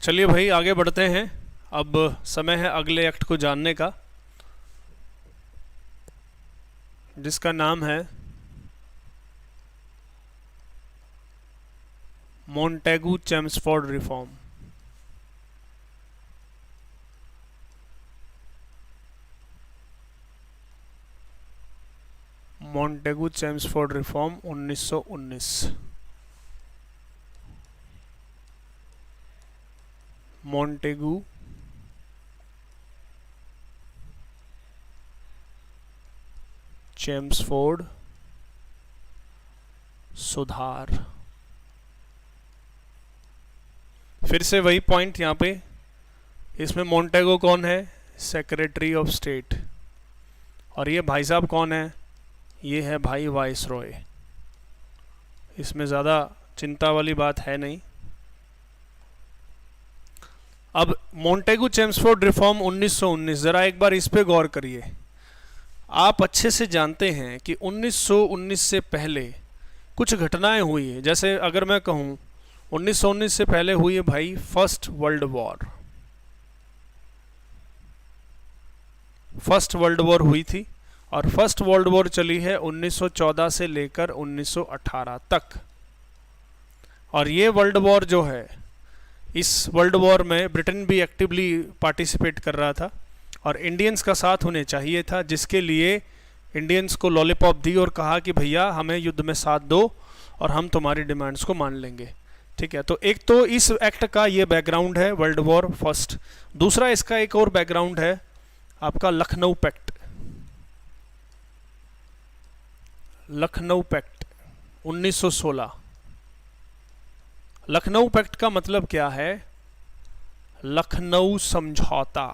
चलिए भाई आगे बढ़ते हैं। अब समय है अगले एक्ट को जानने का, जिसका नाम है Montagu Chelmsford reform. Montagu Chelmsford reform 1919। Montagu Chelmsford सुधार। फिर से वही पॉइंट यहाँ पे, इसमें मॉन्टेगो कौन है? Secretary of state. और ये भाई साहब कौन है? ये है भाई वाइसरॉय। इसमें ज़्यादा चिंता वाली बात है नहीं। अब मॉन्टेगू चेम्सफोर्ड रिफॉर्म 1919, ज़रा एक बार इस पे गौर करिए। आप अच्छे से जानते हैं कि 1919 से पहले कुछ घटनाएं हुई है। जैसे अगर मैं कहूँ 1919 से पहले हुई है भाई first world war. First world war हुई थी और फर्स्ट वर्ल्ड वॉर चली है 1914 से लेकर 1918 तक। और ये वर्ल्ड वॉर जो है, इस वर्ल्ड वॉर में ब्रिटेन भी एक्टिवली पार्टिसिपेट कर रहा था और इंडियंस का साथ होने चाहिए था, जिसके लिए इंडियंस को लॉलीपॉप दी और कहा कि भैया हमें युद्ध में साथ दो और हम तुम्हारी डिमांड्स को मान लेंगे। ठीक है, तो एक तो इस एक्ट का ये बैकग्राउंड है वर्ल्ड वॉर फर्स्ट। दूसरा इसका एक और बैकग्राउंड है आपका Lucknow pact. Lucknow pact 1916। Lucknow pact का मतलब क्या है? लखनऊ समझौता।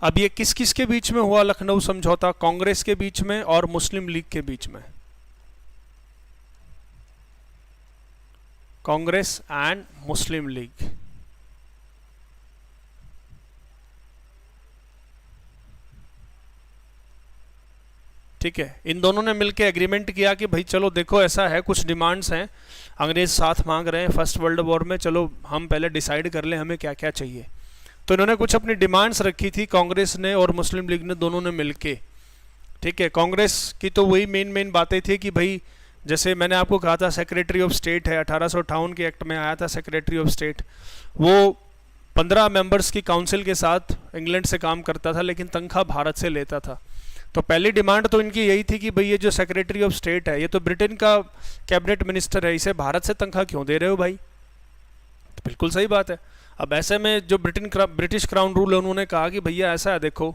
अब ये किस किस के बीच में हुआ लखनऊ समझौता? कांग्रेस के बीच में और मुस्लिम लीग के बीच में। Congress and Muslim league. ठीक है, इन दोनों ने मिलकर एग्रीमेंट किया कि भाई चलो देखो ऐसा है, कुछ डिमांड्स हैं, अंग्रेज साथ मांग रहे हैं फर्स्ट वर्ल्ड वॉर में, चलो हम पहले डिसाइड कर लें हमें क्या क्या चाहिए। तो इन्होंने कुछ अपनी डिमांड्स रखी थी, कांग्रेस ने और मुस्लिम लीग ने, दोनों ने मिलके। ठीक है, कांग्रेस की तो वही मेन बातें थी कि भाई जैसे मैंने आपको कहा था सेक्रेटरी ऑफ स्टेट है, 1858 के एक्ट में आया था सेक्रेटरी ऑफ स्टेट। वो 15 मेंबर्स की काउंसिल के साथ इंग्लैंड से काम करता था, लेकिन तनख्वाह भारत से लेता था। तो पहली डिमांड तो इनकी यही थी कि भाई ये जो सेक्रेटरी ऑफ स्टेट है, ये तो ब्रिटेन का कैबिनेट मिनिस्टर है, इसे भारत से तनख्वाह क्यों दे रहे हो भाई? तो बिल्कुल सही बात है। अब ऐसे में जो ब्रिटिश क्राउन रूल है, उन्होंने कहा कि भैया ऐसा है, देखो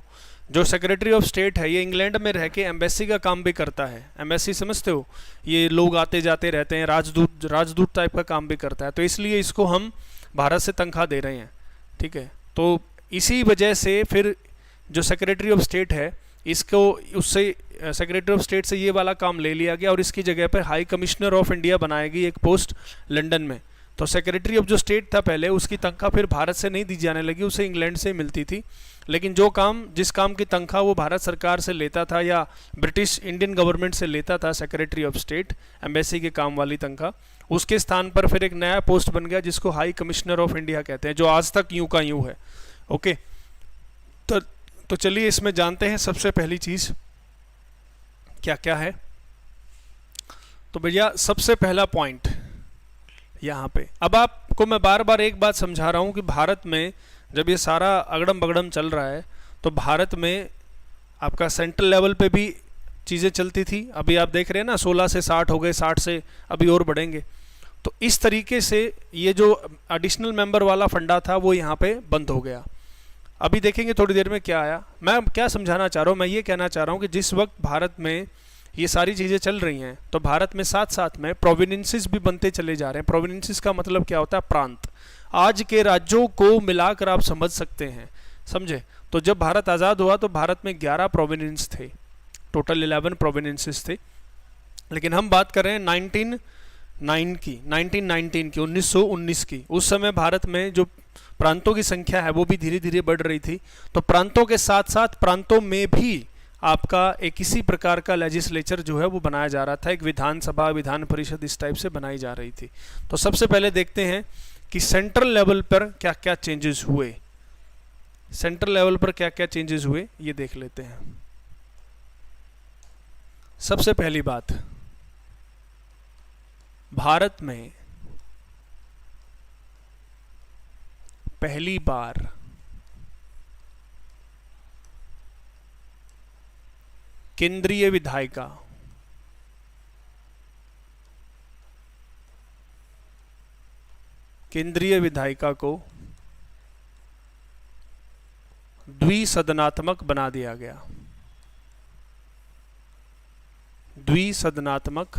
जो सेक्रेटरी ऑफ स्टेट है ये इंग्लैंड में रह के एम्बेसी का काम भी करता है। एम्बेसी समझते हो, ये लोग आते जाते रहते हैं, राजदूत टाइप का काम भी करता है, तो इसलिए इसको हम भारत से तनख्वाह दे रहे हैं। ठीक है, तो इसी वजह से फिर जो सेक्रेटरी ऑफ स्टेट है, इसको उससे सेक्रेटरी ऑफ स्टेट से ये वाला काम ले लिया गया और इसकी जगह पर हाई कमिश्नर ऑफ इंडिया बनाई गई एक पोस्ट लंदन में। तो सेक्रेटरी ऑफ जो स्टेट था पहले, उसकी तनख्वाह फिर भारत से नहीं दी जाने लगी, उसे इंग्लैंड से मिलती थी। लेकिन जिस काम की तनख्वाह वो भारत सरकार से लेता था या ब्रिटिश इंडियन गवर्नमेंट से लेता था सेक्रेटरी ऑफ स्टेट, एम्बेसी के काम वाली तनख्वाह, उसके स्थान पर फिर एक नया पोस्ट बन गया जिसको हाई कमिश्नर ऑफ इंडिया कहते हैं, जो आज तक यूं का यूं है। ओके, तो चलिए इसमें जानते हैं सबसे पहली चीज़ क्या क्या है। तो भैया सबसे पहला पॉइंट यहाँ पे, अब आपको मैं बार बार एक बात समझा रहा हूँ कि भारत में जब ये सारा अगड़म बगड़म चल रहा है, तो भारत में आपका सेंट्रल लेवल पे भी चीज़ें चलती थी। अभी आप देख रहे हैं ना, 16 से 60 हो गए, 60 से अभी और बढ़ेंगे। तो इस तरीके से ये जो एडिशनल मेंबर वाला फंडा था वो यहाँ पे बंद हो गया। अभी देखेंगे थोड़ी देर में क्या आया। मैं क्या समझाना चाह रहा हूँ, मैं ये कहना चाह रहा हूँ कि जिस वक्त भारत में ये सारी चीज़ें चल रही हैं, तो भारत में साथ साथ में प्रोविनेंसेस भी बनते चले जा रहे हैं। प्रोविनेंसेस का मतलब क्या होता है? प्रांत। आज के राज्यों को मिलाकर आप समझ सकते हैं, समझे? तो जब भारत आज़ाद हुआ तो भारत में 11 प्रोविनेंस थे, टोटल 11 प्रोविनेंसेस थे। लेकिन हम बात कर रहे हैं 1919 की 1919 की। उस समय भारत में जो प्रांतों की संख्या है वो भी धीरे धीरे बढ़ रही थी। तो प्रांतों के साथ साथ प्रांतों में भी आपका एक किसी प्रकार का लेजिस्लेचर जो है वो बनाया जा रहा था, एक विधानसभा, विधान परिषद इस टाइप से बनाई जा रही थी। तो सबसे पहले देखते हैं कि सेंट्रल लेवल पर क्या क्या चेंजेस हुए। सेंट्रल लेवल पर क्या क्या चेंजेस हुए ये देख लेते हैं। सबसे पहली बात, भारत में पहली बार केंद्रीय विधायिका को द्विसदनात्मक बना दिया गया। द्विसदनात्मक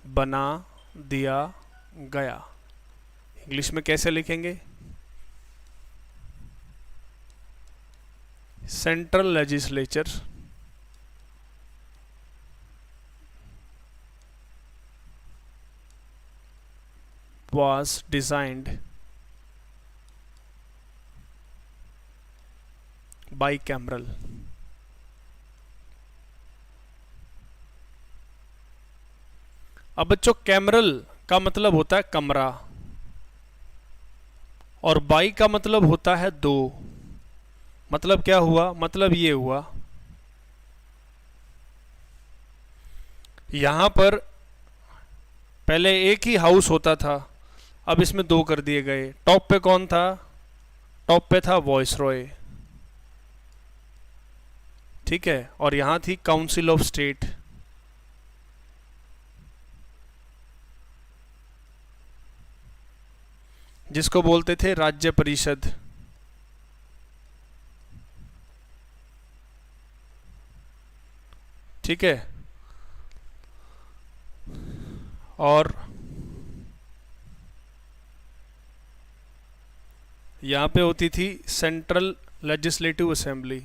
बना दिया गया। इंग्लिश में कैसे लिखेंगे? Central legislature was designed bicameral। अब बच्चों, कैमरल का मतलब होता है कमरा और बाई का मतलब होता है दो। मतलब क्या हुआ? मतलब ये हुआ, यहां पर पहले एक ही हाउस होता था, अब इसमें दो कर दिए गए। टॉप पे कौन था? टॉप पे था वॉइसरॉय, ठीक है, और यहां थी काउंसिल ऑफ स्टेट। जिसको बोलते थे राज्य परिषद। ठीक है, और यहां पे होती थी सेंट्रल लेजिस्लेटिव असेंबली।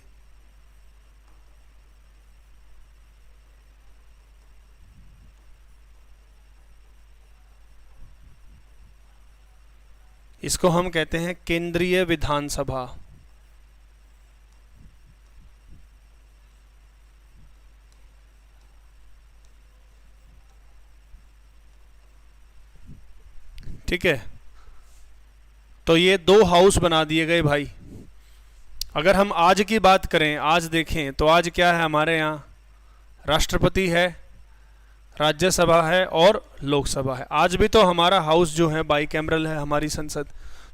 इसको हम कहते हैं केंद्रीय विधानसभा। ठीक है, तो ये दो हाउस बना दिए गए भाई। अगर हम आज की बात करें, आज देखें तो आज क्या है हमारे यहाँ? राष्ट्रपति है, राज्यसभा है और लोकसभा है। आज भी तो हमारा हाउस जो है बाईकैमरल है, हमारी संसद।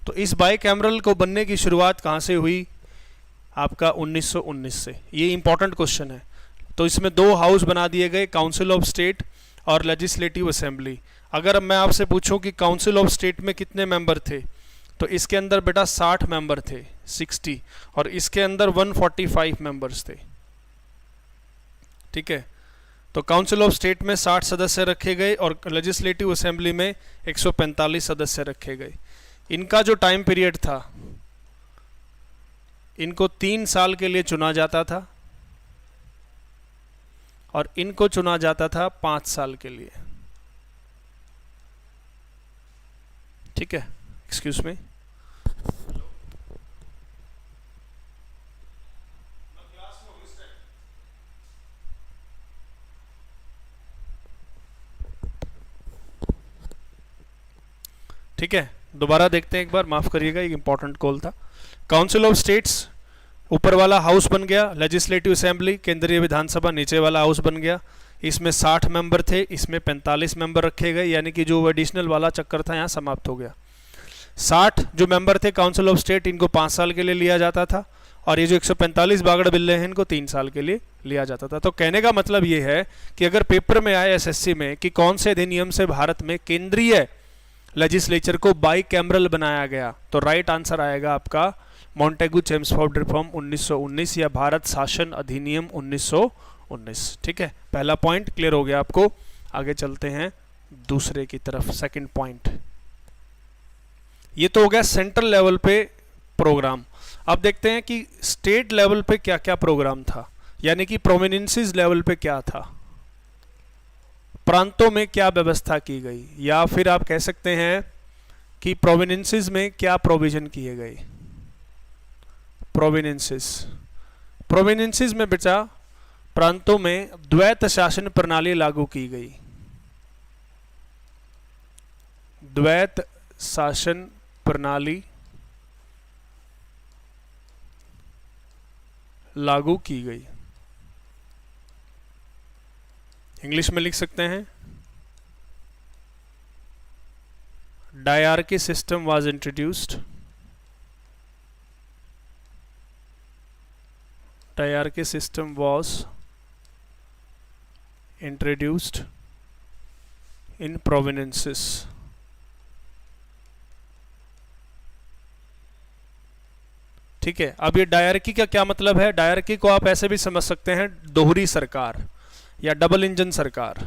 तो इस बाईकैमरल को बनने की शुरुआत कहाँ से हुई? आपका 1919 से। ये इंपॉर्टेंट क्वेश्चन है। तो इसमें दो हाउस बना दिए गए, काउंसिल ऑफ स्टेट और लेजिस्लेटिव असेंबली। अगर मैं आपसे पूछूं कि काउंसिल ऑफ स्टेट में कितने मेंबर थे, तो इसके अंदर बेटा 60 मेंबर थे, 60, और इसके अंदर 145 मेंबर्स थे। ठीक है, तो काउंसिल ऑफ स्टेट में 60 सदस्य रखे गए और लेजिस्लेटिव असेंबली में 145 सदस्य रखे गए। इनका जो टाइम पीरियड था, इनको 3 साल के लिए चुना जाता था और इनको चुना जाता था 5 साल के लिए। ठीक है, एक्सक्यूज मी। ठीक है, दोबारा देखते हैं एक बार, माफ करिएगा, एक इंपॉर्टेंट कॉल था। काउंसिल ऑफ स्टेट्स ऊपर वाला हाउस बन गया, लेजिस्लेटिव असेंबली केंद्रीय विधानसभा नीचे वाला हाउस बन गया। इसमें 60 मेंबर थे, इसमें 45 मेंबर रखे गए, यानी कि जो एडिशनल वाला चक्कर था यहाँ समाप्त हो गया। 60 जो मेंबर थे काउंसिल ऑफ स्टेट, इनको 5 साल के लिए लिया जाता था, और ये जो 145 बागड़ बिल्ले हैं इनको 3 साल के लिए लिया जाता था। तो कहने का मतलब ये है कि अगर पेपर में आए एसएससी में कि कौन से अधिनियम से भारत में केंद्रीय लेजिस्लेचर को बाईकैमरल बनाया गया, तो राइट आंसर आएगा आपका मॉन्टेगू चेम्सफोर्ड रिफॉर्म 1919 या भारत शासन अधिनियम 1919। ठीक है, पहला पॉइंट क्लियर हो गया आपको। आगे चलते हैं दूसरे की तरफ, सेकंड पॉइंट। ये तो हो गया सेंट्रल लेवल पे प्रोग्राम। अब देखते हैं कि स्टेट लेवल पे क्या क्या प्रोग्राम था, यानी कि प्रोमिनेंसीज लेवल पे क्या था, प्रांतों में क्या व्यवस्था की गई, या फिर आप कह सकते हैं कि प्रोविनेंसेस में क्या प्रोविजन किए गए। प्रोविनेंसेस प्रोविंसेस में बेटा प्रांतों में द्वैत शासन प्रणाली लागू की गई। द्वैत शासन प्रणाली लागू की गई। इंग्लिश में लिख सकते हैं, dyarchy system was introduced. Diarchy system was introduced in provinces। ठीक है, अब ये डायरकी का क्या मतलब है? डायरकी को आप ऐसे भी समझ सकते हैं, दोहरी सरकार या डबल इंजन सरकार।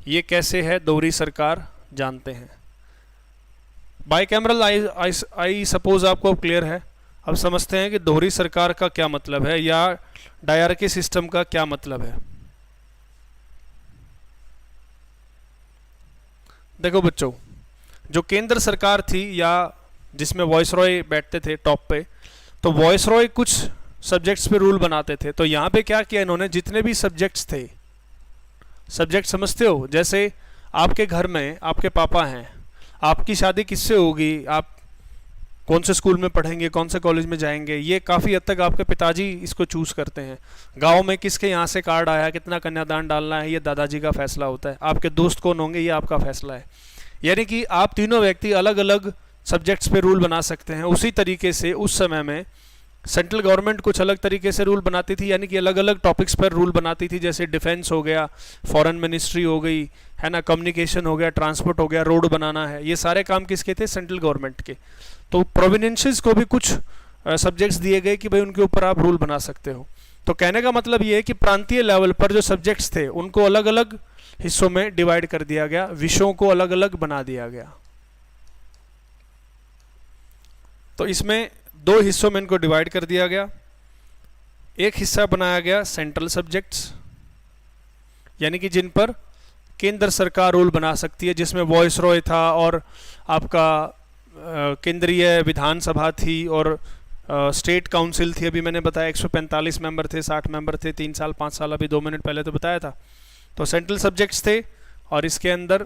ये कैसे है दोहरी सरकार, जानते हैं। बाइकैमरल आई सपोज आपको क्लियर है। अब समझते हैं कि दोहरी सरकार का क्या मतलब है या डायरकी सिस्टम का क्या मतलब है। देखो बच्चों, जो केंद्र सरकार थी या जिसमें वॉइसरॉय बैठते थे टॉप पे, तो वॉइसरॉय कुछ सब्जेक्ट्स पे रूल बनाते थे। तो यहाँ पे क्या किया इन्होंने, जितने भी सब्जेक्ट्स थे, सब्जेक्ट समझते हो, जैसे आपके घर में आपके पापा हैं, आपकी शादी किससे होगी, आप कौन से स्कूल में पढ़ेंगे, कौन से कॉलेज में जाएंगे, ये काफ़ी हद तक आपके पिताजी इसको चूज़ करते हैं। गांव में किसके यहाँ से कार्ड आया, कितना कन्यादान डालना है, ये दादाजी का फैसला होता है। आपके दोस्त कौन होंगे, ये आपका फैसला है। यानी कि आप तीनों व्यक्ति अलग अलग सब्जेक्ट्स पे रूल बना सकते हैं। उसी तरीके से उस समय में सेंट्रल गवर्नमेंट कुछ अलग तरीके से रूल बनाती थी, यानी कि अलग अलग टॉपिक्स पर रूल बनाती थी। जैसे डिफेंस हो गया, फॉरेन मिनिस्ट्री हो गई, है ना, कम्युनिकेशन हो गया, ट्रांसपोर्ट हो गया, रोड बनाना है, ये सारे काम किसके थे, सेंट्रल गवर्नमेंट के। तो प्रोविंसेस को भी कुछ सब्जेक्ट्स दिए गए कि भाई उनके ऊपर आप रूल बना सकते हो। तो कहने का मतलब ये है कि प्रांतीय लेवल पर जो सब्जेक्ट्स थे उनको अलग अलग हिस्सों में डिवाइड कर दिया गया, विषयों को अलग अलग बना दिया गया। तो इसमें दो हिस्सों में इनको डिवाइड कर दिया गया। एक हिस्सा बनाया गया सेंट्रल सब्जेक्ट्स, यानी कि जिन पर केंद्र सरकार रूल बना सकती है, जिसमें वॉइसरॉय था और आपका केंद्रीय विधानसभा थी और स्टेट काउंसिल थी। अभी मैंने बताया 145 मेंबर थे, 60 मेंबर थे, 3 साल 5 साल, अभी 2 मिनट पहले तो बताया था। तो सेंट्रल सब्जेक्ट्स थे और इसके अंदर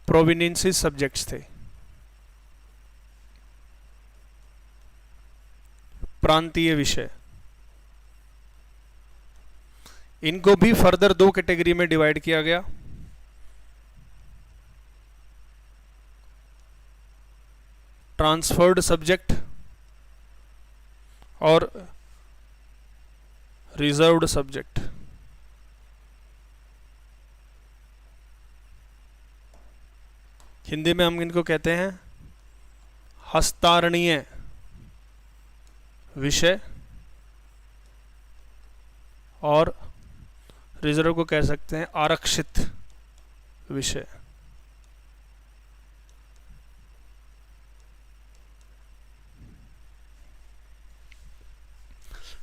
प्रोविंसेस सब्जेक्ट्स थे, प्रांतीय विषय। इनको भी फर्दर 2 कैटेगरी में डिवाइड किया गया। ट्रांसफर्ड सब्जेक्ट और रिजर्व्ड सब्जेक्ट। हिंदी में हम इनको कहते हैं हस्तारणीय विषय, और रिजर्व को कह सकते हैं आरक्षित विषय।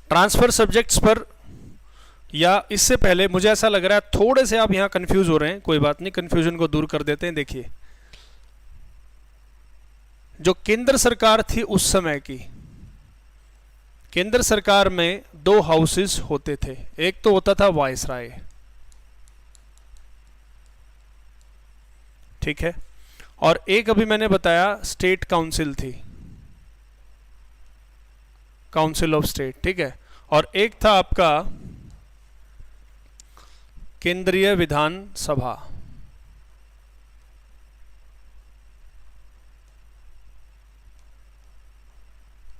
ट्रांसफर सब्जेक्ट्स पर, या इससे पहले मुझे ऐसा लग रहा है थोड़े से आप यहां कंफ्यूज हो रहे हैं, कोई बात नहीं, कंफ्यूजन को दूर कर देते हैं। देखिए, जो केंद्र सरकार थी उस समय की, केंद्र सरकार में 2 हाउसेस होते थे। एक तो होता था वायसराय, ठीक है, और एक अभी मैंने बताया स्टेट काउंसिल थी, काउंसिल ऑफ स्टेट, ठीक है, और एक था आपका केंद्रीय विधानसभा।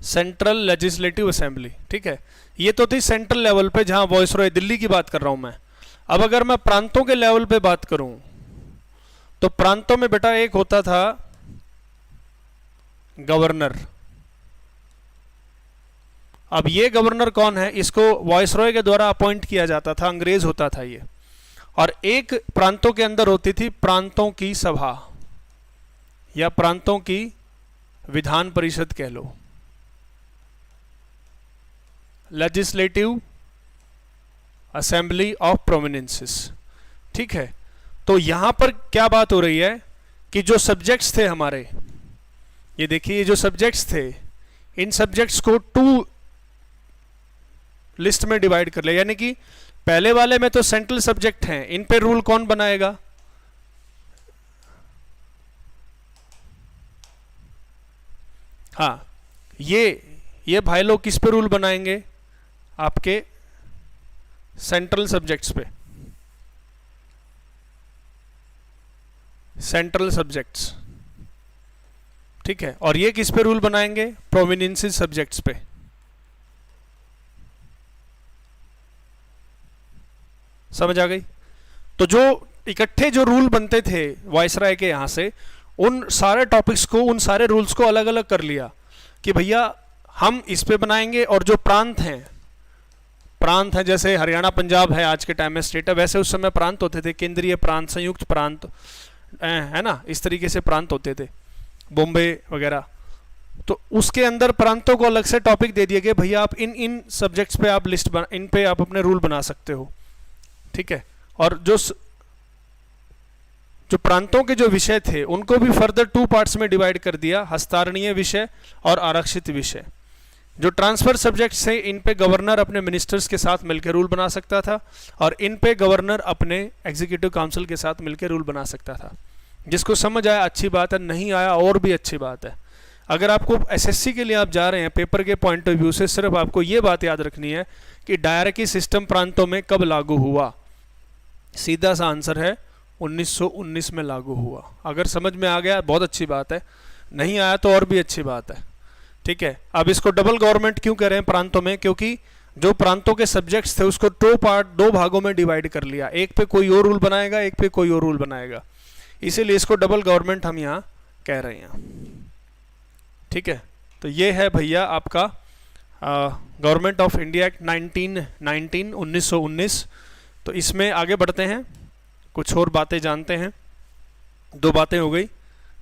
सेंट्रल लेजिस्लेटिव असेंबली, ठीक है। ये तो थी सेंट्रल लेवल पे, जहां वॉइसरॉय, दिल्ली की बात कर रहा हूं मैं। अब अगर मैं प्रांतों के लेवल पे बात करूं तो प्रांतों में बेटा एक होता था गवर्नर। अब ये गवर्नर कौन है, इसको वॉइसरॉय के द्वारा अपॉइंट किया जाता था, अंग्रेज होता था ये। और एक प्रांतों के अंदर होती थी प्रांतों की सभा या प्रांतों की विधान परिषद कह लो, लेजिस्लेटिव असेंबली ऑफ प्रोविंसेस, ठीक है। तो यहां पर क्या बात हो रही है कि जो सब्जेक्ट्स थे हमारे, ये देखिए, ये जो सब्जेक्ट्स थे इन सब्जेक्ट्स को 2 लिस्ट में डिवाइड कर लिया, यानी कि पहले वाले में तो सेंट्रल सब्जेक्ट हैं, इन पे रूल कौन बनाएगा? हाँ, ये भाई लोग किस पे रूल बनाएंगे? आपके सेंट्रल सब्जेक्ट्स पे, सेंट्रल सब्जेक्ट्स, ठीक है। और ये किस पे रूल बनाएंगे? प्रोमिनेंस सब्जेक्ट्स पे। समझ आ गई? तो जो इकट्ठे जो रूल बनते थे वायसराय के यहां से, उन सारे टॉपिक्स को, उन सारे रूल्स को अलग अलग कर लिया कि भैया हम इस पे बनाएंगे, और जो प्रांत हैं जैसे हरियाणा पंजाब है आज के टाइम में स्टेट है, वैसे उस समय प्रांत होते थे, केंद्रीय प्रांत, संयुक्त प्रांत, है ना, इस तरीके से प्रांत होते थे, बॉम्बे वगैरह। तो उसके अंदर प्रांतों को अलग से टॉपिक दे दिए गए, भैया आप इन सब्जेक्ट्स पे आप इन पे आप अपने रूल बना सकते हो, ठीक है। और जो प्रांतों के जो विषय थे उनको भी फर्दर 2 पार्ट्स में डिवाइड कर दिया, हस्तारणीय विषय और आरक्षित विषय। जो ट्रांसफर सब्जेक्ट्स थे, इन पे गवर्नर अपने मिनिस्टर्स के साथ मिलकर रूल बना सकता था, और इन पे गवर्नर अपने एग्जीक्यूटिव काउंसिल के साथ मिलकर रूल बना सकता था। जिसको समझ आया अच्छी बात है, नहीं आया और भी अच्छी बात है। अगर आपको एसएससी के लिए आप जा रहे हैं, पेपर के पॉइंट ऑफ व्यू से सिर्फ आपको ये बात याद रखनी है कि डायरकी सिस्टम प्रांतों में कब लागू हुआ। सीधा सा आंसर है 1919 में लागू हुआ। अगर समझ में आ गया बहुत अच्छी बात है, नहीं आया तो और भी अच्छी बात है, ठीक है। अब इसको डबल गवर्नमेंट क्यों कह रहे हैं प्रांतों में? क्योंकि जो प्रांतों के सब्जेक्ट्स थे उसको 2 भागों में डिवाइड कर लिया, एक पे कोई और रूल बनाएगा, एक पे कोई और रूल बनाएगा, इसीलिए इसको डबल गवर्नमेंट हम यहाँ कह रहे हैं, ठीक है। तो ये है भैया आपका गवर्नमेंट ऑफ इंडिया एक्ट 1919। तो इसमें आगे बढ़ते हैं, कुछ और बातें जानते हैं। 2 बातें हो गई।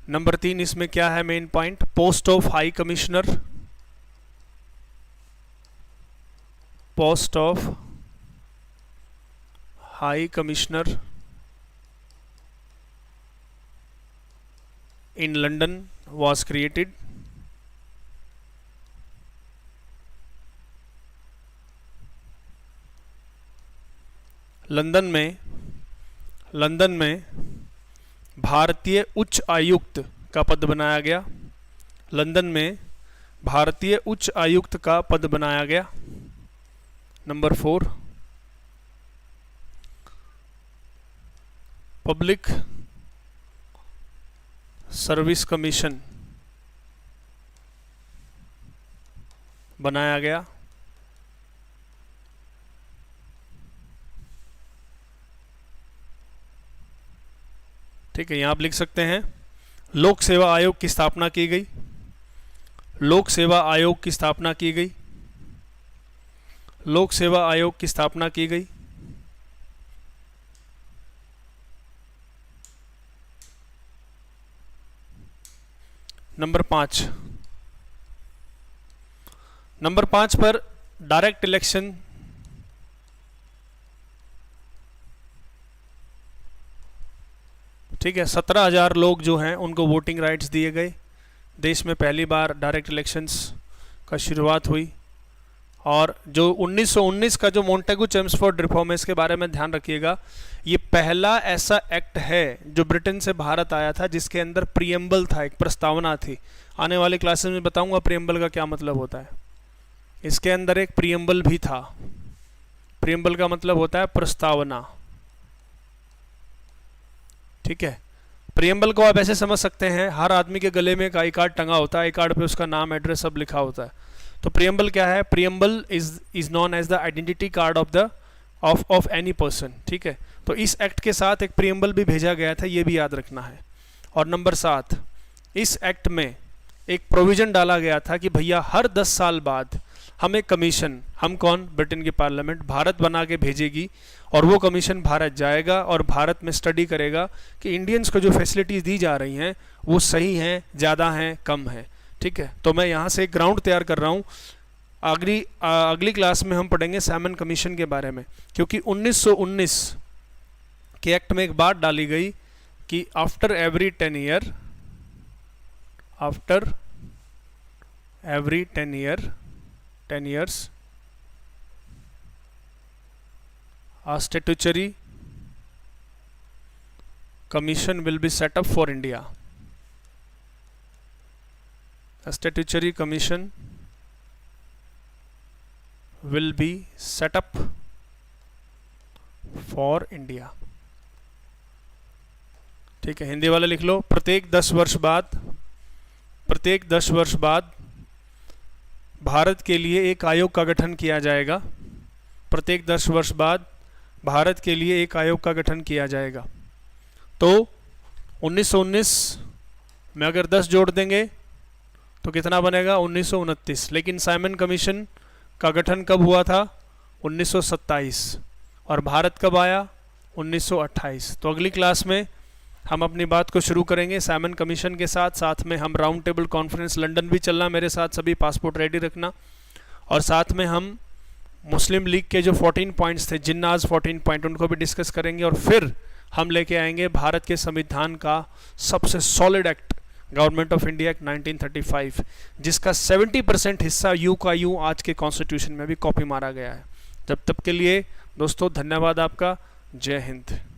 नंबर 3 इसमें क्या है main point? Post of high commissioner, post of high commissioner in London was created। London में भारतीय उच्च आयुक्त का पद बनाया गया। लंदन में भारतीय उच्च आयुक्त का पद बनाया गया। नंबर 4 पब्लिक सर्विस कमीशन बनाया गया। ठीक है, यहां आप लिख सकते हैं लोक सेवा आयोग की स्थापना की गई। लोक सेवा आयोग की स्थापना की गई। लोक सेवा आयोग की स्थापना की गई। नंबर 5 पर डायरेक्ट इलेक्शन ठीक है, 17,000 लोग जो हैं उनको वोटिंग राइट्स दिए गए। देश में पहली बार डायरेक्ट इलेक्शंस का शुरुआत हुई। और जो 1919 का जो मोंटेगू चेम्सफोर्ड रिफॉर्म, इसके बारे में ध्यान रखिएगा, ये पहला ऐसा एक्ट है जो ब्रिटेन से भारत आया था जिसके अंदर प्रीएम्बल था, एक प्रस्तावना थी। आने वाले क्लासेस में बताऊंगा प्रीएम्बल का क्या मतलब होता है। इसके अंदर एक प्रीएम्बल भी था। प्रीएम्बल का मतलब होता है प्रस्तावना। ठीक है, प्रीएम्बल को आप ऐसे समझ सकते हैं, हर आदमी के गले में एक आई कार्ड टंगा होता है, आई कार्ड पे उसका नाम, एड्रेस सब लिखा होता है। तो प्रीएम्बल क्या है? Preamble is known as the identity card of any person. ठीक है, तो इस एक्ट के साथ एक प्रीएम्बल भी भेजा गया था, ये भी याद रखना है। और नंबर 7, इस एक्ट में एक प्रोविजन डाला गया था कि भैया हर 10 साल बाद हमें कमीशन, हम कौन? ब्रिटेन की पार्लियामेंट भारत बना के भेजेगी, और वो कमीशन भारत जाएगा और भारत में स्टडी करेगा कि इंडियंस को जो फैसिलिटीज़ दी जा रही हैं वो सही हैं, ज़्यादा हैं, कम हैं। ठीक है, तो मैं यहाँ से एक ग्राउंड तैयार कर रहा हूँ। अगली क्लास में हम पढ़ेंगे सैमन कमीशन के बारे में, क्योंकि 1919 के एक्ट में एक बात डाली गई कि after every 10 year, after every 10 years a statutory commission will be set up for India. A statutory commission will be set up for India. ठीक है, हिंदी वाला लिख लो। प्रत्येक 10 वर्ष बाद भारत के लिए एक आयोग का गठन किया जाएगा। प्रत्येक 10 वर्ष बाद भारत के लिए एक आयोग का गठन किया जाएगा। तो 1919 में अगर 10 जोड़ देंगे तो कितना बनेगा? 1929। लेकिन साइमन कमीशन का गठन कब हुआ था? 1927। और भारत कब आया? 1928। तो अगली क्लास में हम अपनी बात को शुरू करेंगे साइमन कमीशन के साथ। साथ में हम राउंड टेबल कॉन्फ्रेंस लंदन भी चलना मेरे साथ, सभी पासपोर्ट रेडी रखना। और साथ में हम मुस्लिम लीग के जो 14 पॉइंट्स थे, जिन्नाज 14 पॉइंट, उनको भी डिस्कस करेंगे। और फिर हम लेके आएंगे भारत के संविधान का सबसे solid act, government of India act 1935, जिसका 70% हिस्सा यू का यू आज के कॉन्स्टिट्यूशन में भी कॉपी मारा गया है। जब तक के लिए दोस्तों धन्यवाद आपका। जय हिंद।